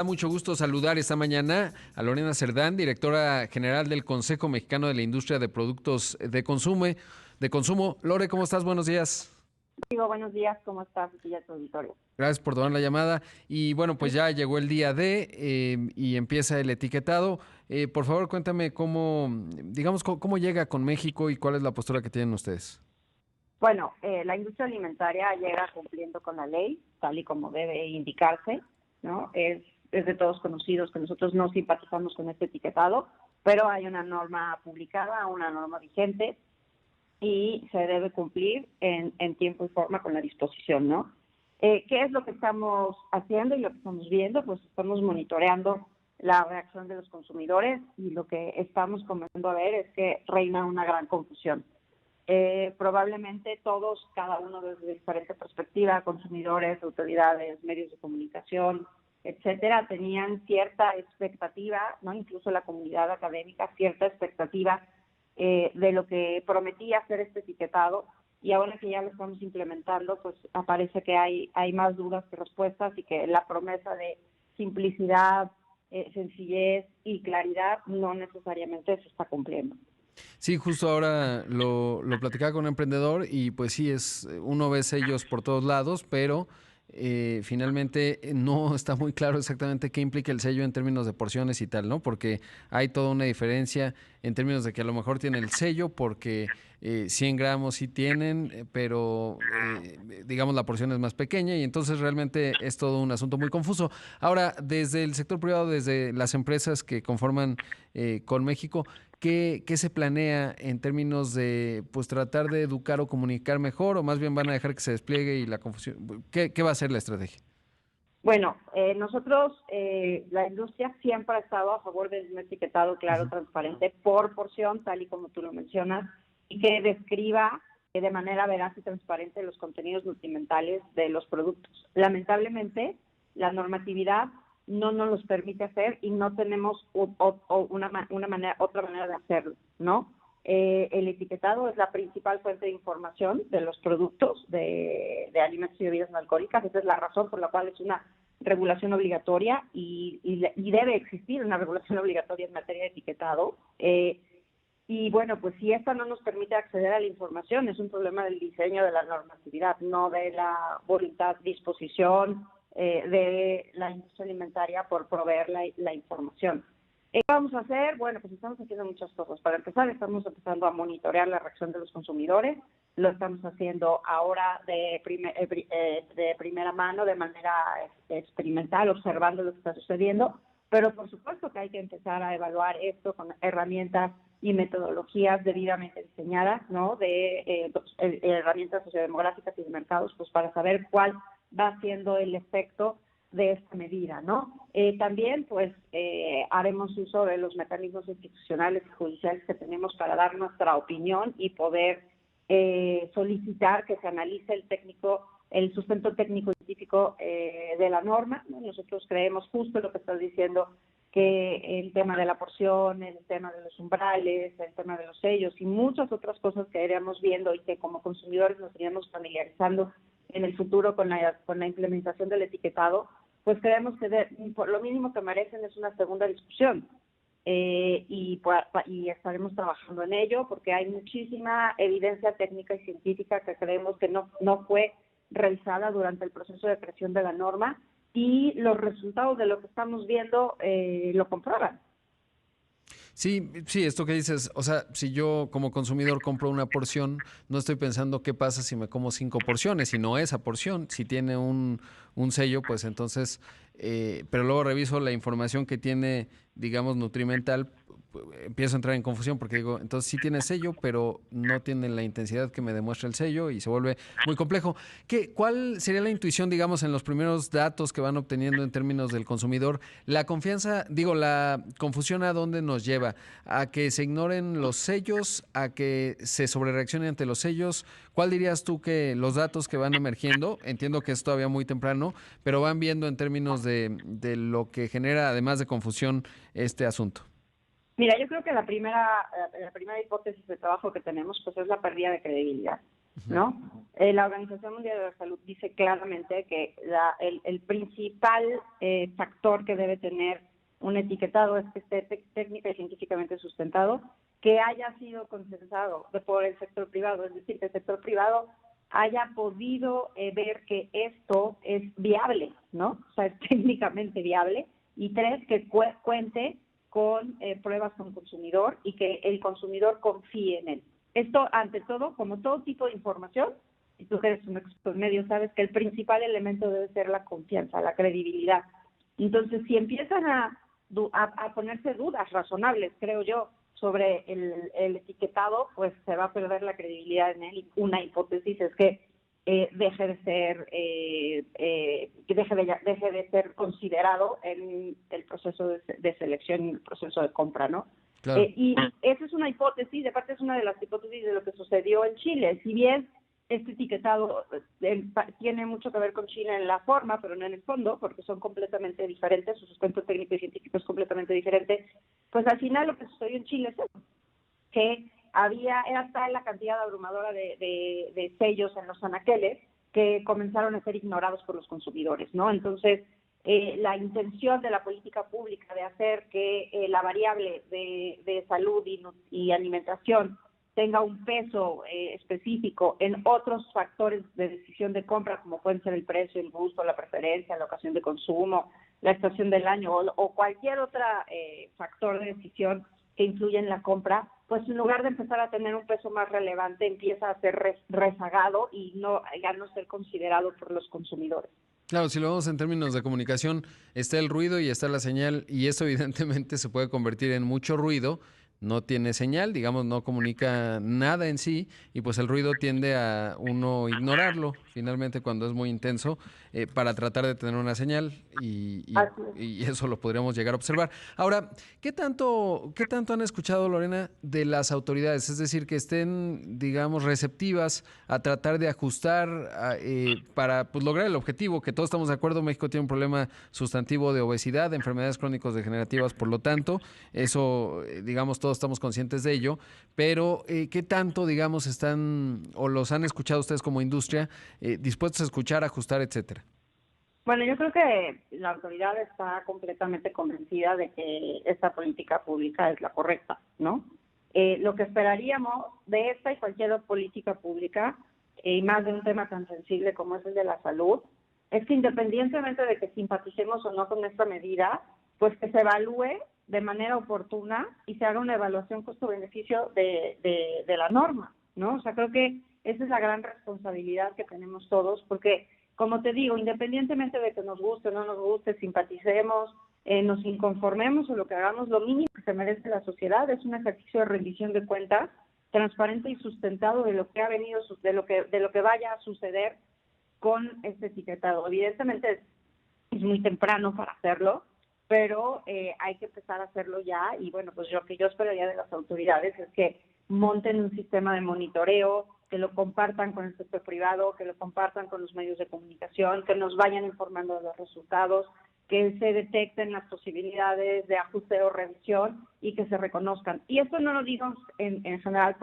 Da mucho gusto saludar esta mañana a Lorena Cerdán, directora general del Consejo Mexicano de la Industria de Productos de consumo. Lore, ¿cómo estás? Buenos días. Digo, buenos días, ¿cómo estás? Aquí ya tu auditorio. Gracias por tomar la llamada. Y bueno, pues ya llegó el día y empieza el etiquetado. Por favor, cuéntame cómo llega con México y cuál es la postura que tienen ustedes. Bueno, la industria alimentaria llega cumpliendo con la ley, tal y como debe indicarse, ¿no? Es de todos conocidos que nosotros no simpatizamos con este etiquetado, pero hay una norma publicada, una norma vigente, y se debe cumplir en tiempo y forma con la disposición, ¿no? ¿Qué es lo que estamos haciendo y lo que estamos viendo? Pues estamos monitoreando la reacción de los consumidores y lo que estamos comenzando a ver es que reina una gran confusión. Probablemente todos, cada uno desde diferente perspectiva, consumidores, autoridades, medios de comunicación, etcétera, tenían cierta expectativa, ¿no? Incluso la comunidad académica, cierta expectativa de lo que prometía hacer este etiquetado, y ahora que ya lo estamos implementando, pues aparece que hay más dudas que respuestas y que la promesa de simplicidad, sencillez y claridad no necesariamente se está cumpliendo. Sí, justo ahora lo platicaba con un emprendedor y pues sí, uno ve sellos por todos lados, pero finalmente no está muy claro exactamente qué implica el sello en términos de porciones y tal, ¿no? Porque hay toda una diferencia en términos de que a lo mejor tiene el sello porque 100 gramos sí tienen, pero digamos la porción es más pequeña y entonces realmente es todo un asunto muy confuso. Ahora, desde el sector privado, desde las empresas que conforman con México, ¿qué se planea en términos de pues tratar de educar o comunicar mejor, o más bien van a dejar que se despliegue y la confusión? ¿Qué va a ser la estrategia? Bueno, nosotros, la industria siempre ha estado a favor de un etiquetado claro, Ujú. transparente, por porción, tal y como tú lo mencionas, y que describa de manera veraz y transparente los contenidos nutrimentales de los productos. Lamentablemente, la normatividad no nos los permite hacer y no tenemos otra manera de hacerlo, ¿no? El etiquetado es la principal fuente de información de los productos de alimentos y bebidas no alcohólicas. Esa es la razón por la cual es una regulación obligatoria y debe existir una regulación obligatoria en materia de etiquetado. Y bueno, pues si esta no nos permite acceder a la información, es un problema del diseño de la normatividad, no de la voluntad, disposición de la industria alimentaria por proveer la información. ¿Qué vamos a hacer? Bueno, pues estamos haciendo muchas cosas. Para empezar, estamos empezando a monitorear la reacción de los consumidores. Lo estamos haciendo ahora de primera mano, de manera experimental, observando lo que está sucediendo. Pero por supuesto que hay que empezar a evaluar esto con herramientas y metodologías debidamente diseñadas, ¿no? Herramientas sociodemográficas y de mercados, pues para saber cuál va siendo el efecto de esta medida, ¿no? También, pues, haremos uso de los mecanismos institucionales y judiciales que tenemos para dar nuestra opinión y poder solicitar que se analice el sustento técnico científico de la norma, ¿no? Nosotros creemos justo lo que estás diciendo, que el tema de la porción, el tema de los umbrales, el tema de los sellos y muchas otras cosas que iremos viendo y que como consumidores nos iríamos familiarizando en el futuro con la implementación del etiquetado, pues creemos que por lo mínimo que merecen es una segunda discusión. Y estaremos trabajando en ello porque hay muchísima evidencia técnica y científica que creemos que no fue revisada durante el proceso de creación de la norma, y los resultados de lo que estamos viendo lo comprueban. Sí, sí, esto que dices, o sea, si yo como consumidor compro una porción, no estoy pensando qué pasa si me como 5 porciones, sino esa porción. Si tiene un sello, pues entonces, pero luego reviso la información que tiene, digamos, nutrimental, empiezo a entrar en confusión porque digo, entonces sí tiene sello, pero no tiene la intensidad que me demuestra el sello y se vuelve muy complejo. ¿Cuál sería la intuición, digamos, en los primeros datos que van obteniendo en términos del consumidor? La confianza, digo, la confusión, ¿a dónde nos lleva? ¿A que se ignoren los sellos? ¿A que se sobrereaccione ante los sellos? ¿Cuál dirías tú que los datos que van emergiendo, entiendo que es todavía muy temprano, pero van viendo en términos de lo que genera, además de confusión, este asunto? Mira, yo creo que la primera hipótesis de trabajo que tenemos pues es la pérdida de credibilidad. ¿no? La Organización Mundial de la Salud dice claramente que el principal factor que debe tener un etiquetado es que esté técnica y científicamente sustentado, que haya sido consensado por el sector privado, es decir, que el sector privado haya podido ver que esto es viable, ¿no? O sea, es técnicamente viable. Y tres, que cuente con pruebas con consumidor y que el consumidor confíe en él. Esto, ante todo, como todo tipo de información, y tú que eres un experto en medios, sabes que el principal elemento debe ser la confianza, la credibilidad. Entonces, si empiezan a ponerse dudas razonables, creo yo, sobre el etiquetado, pues se va a perder la credibilidad en él. Y una hipótesis es que deje de ser considerado en el proceso de selección, en el proceso de compra, ¿no? Claro. Y esa es una hipótesis, de parte es una de las hipótesis de lo que sucedió en Chile. Si bien este etiquetado tiene mucho que ver con Chile en la forma, pero no en el fondo, porque son completamente diferentes, su sustento técnico y científico es completamente diferente, pues al final lo que sucedió en Chile es eso, que era tal la cantidad abrumadora de sellos en los anaqueles que comenzaron a ser ignorados por los consumidores, ¿no? Entonces, la intención de la política pública de hacer que la variable de salud y alimentación tenga un peso específico en otros factores de decisión de compra, como pueden ser el precio, el gusto, la preferencia, la ocasión de consumo, la estación del año o cualquier otro factor de decisión que influye en la compra, pues en lugar de empezar a tener un peso más relevante, empieza a ser rezagado y ya no ser considerado por los consumidores. Claro, si lo vemos en términos de comunicación, está el ruido y está la señal, y eso evidentemente se puede convertir en mucho ruido. No tiene señal, digamos, no comunica nada en sí, y pues el ruido tiende a uno ignorarlo, finalmente, cuando es muy intenso, para tratar de tener una señal, Así es. y eso lo podríamos llegar a observar. Ahora, qué tanto han escuchado, Lorena, de las autoridades? Es decir, que estén, digamos, receptivas a tratar de ajustar para pues, lograr el objetivo, que todos estamos de acuerdo. México tiene un problema sustantivo de obesidad, de enfermedades crónicas degenerativas, por lo tanto, eso, digamos, todos estamos conscientes de ello, pero ¿qué tanto, digamos, están o los han escuchado ustedes como industria dispuestos a escuchar, ajustar, etcétera? Bueno, yo creo que la autoridad está completamente convencida de que esta política pública es la correcta, ¿no? Lo que esperaríamos de esta y cualquier política pública, y más de un tema tan sensible como es el de la salud, es que independientemente de que simpaticemos o no con esta medida, pues que se evalúe de manera oportuna y se haga una evaluación costo-beneficio de la norma, ¿no? O sea, creo que esa es la gran responsabilidad que tenemos todos, porque como te digo, independientemente de que nos guste o no nos guste, simpaticemos, nos inconformemos o lo que hagamos, lo mínimo que se merece la sociedad es un ejercicio de rendición de cuentas transparente y sustentado de lo que ha venido, de lo que vaya a suceder con este etiquetado. Evidentemente es muy temprano para hacerlo, pero hay que empezar a hacerlo ya. Y bueno, pues lo que yo esperaría de las autoridades es que monten un sistema de monitoreo, que lo compartan con el sector privado, que lo compartan con los medios de comunicación, que nos vayan informando de los resultados, que se detecten las posibilidades de ajuste o revisión y que se reconozcan. Y esto no lo digo en general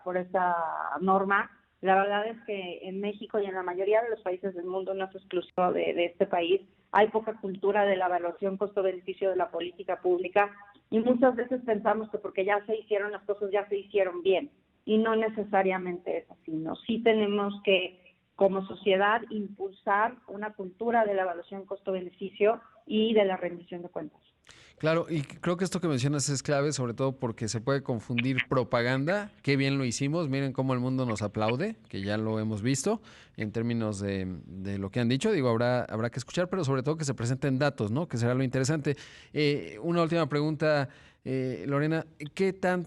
por esta norma. La verdad es que en México y en la mayoría de los países del mundo, no es exclusivo de este país, hay poca cultura de la evaluación costo-beneficio de la política pública y muchas veces pensamos que porque ya se hicieron las cosas, ya se hicieron bien. Y no necesariamente es así, ¿no? Sí tenemos que, como sociedad, impulsar una cultura de la evaluación costo-beneficio y de la rendición de cuentas. Claro, y creo que esto que mencionas es clave, sobre todo porque se puede confundir propaganda. Qué bien lo hicimos, miren cómo el mundo nos aplaude, que ya lo hemos visto en términos de lo que han dicho. Digo, habrá que escuchar, pero sobre todo que se presenten datos, ¿no? Que será lo interesante. Una última pregunta, Lorena, qué tan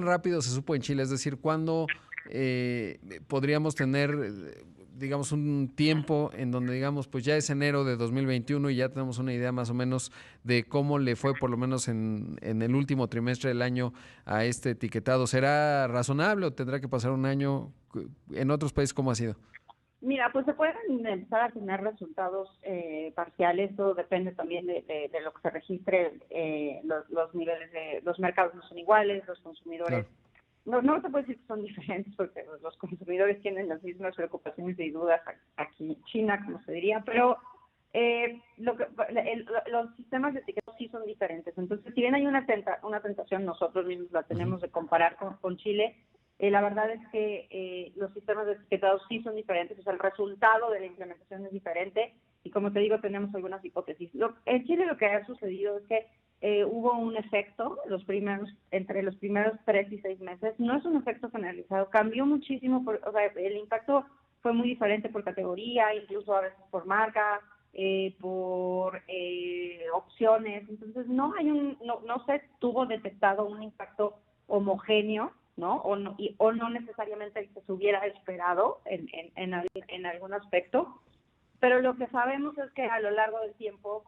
rápido se supo en Chile? Es decir, ¿cuándo podríamos tener digamos, un tiempo en donde, digamos, pues ya es enero de 2021 y ya tenemos una idea más o menos de cómo le fue, por lo menos en el último trimestre del año, a este etiquetado? ¿Será razonable o tendrá que pasar un año? ¿En otros países cómo ha sido? Mira, pues se pueden empezar a tener resultados parciales, todo depende también de lo que se registre, los niveles los mercados no son iguales, los consumidores Claro. no te puedo decir que son diferentes porque pues, los consumidores tienen las mismas preocupaciones y dudas aquí en China, como se diría, pero los sistemas de etiquetado sí son diferentes. Entonces, si bien hay una tentación, nosotros mismos la tenemos de comparar con Chile, la verdad es que los sistemas de etiquetado sí son diferentes, o sea, el resultado de la implementación es diferente y como te digo, tenemos algunas hipótesis. En Chile lo que ha sucedido es que hubo un efecto entre los primeros 3 y 6 meses, no es un efecto generalizado, cambió muchísimo, o sea, el impacto fue muy diferente por categoría, incluso a veces por marca, por opciones, entonces no se tuvo detectado un impacto homogéneo, ¿no? O no necesariamente el que se hubiera esperado en algún aspecto, pero lo que sabemos es que a lo largo del tiempo,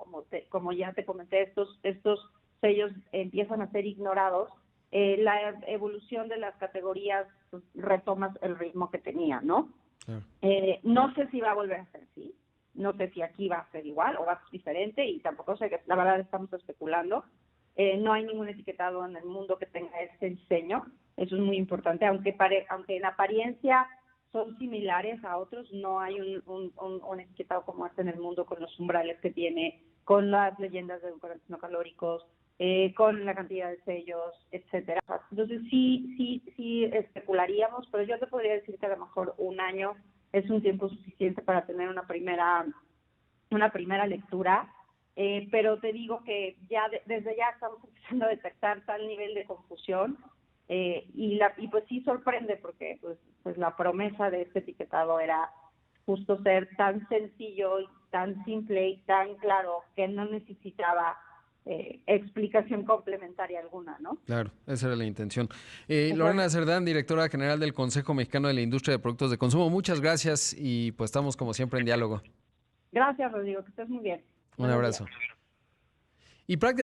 como ya te comenté, estos sellos empiezan a ser ignorados, la evolución de las categorías pues, retoma el ritmo que tenía, ¿no? No sé si va a volver a ser así, no sé si aquí va a ser igual o va a ser diferente y tampoco sé, la verdad estamos especulando. No hay ningún etiquetado en el mundo que tenga este diseño, eso es muy importante, aunque en apariencia son similares a otros, no hay un etiquetado como este en el mundo con los umbrales que tiene, con las leyendas de edulcorantes no calóricos, con la cantidad de sellos, etcétera. Entonces sí especularíamos, pero yo te podría decir que a lo mejor un año es un tiempo suficiente para tener una primera lectura, pero te digo que ya desde ya estamos empezando a detectar tal nivel de confusión y pues sí sorprende porque pues la promesa de este etiquetado era justo ser tan sencillo, tan simple y tan claro que no necesitaba explicación complementaria alguna, ¿no? Claro, esa era la intención. Lorena Cerdán, directora general del Consejo Mexicano de la Industria de Productos de Consumo, muchas gracias y pues estamos como siempre en diálogo. Gracias, Rodrigo, que estés muy bien. Un abrazo. Y prácticamente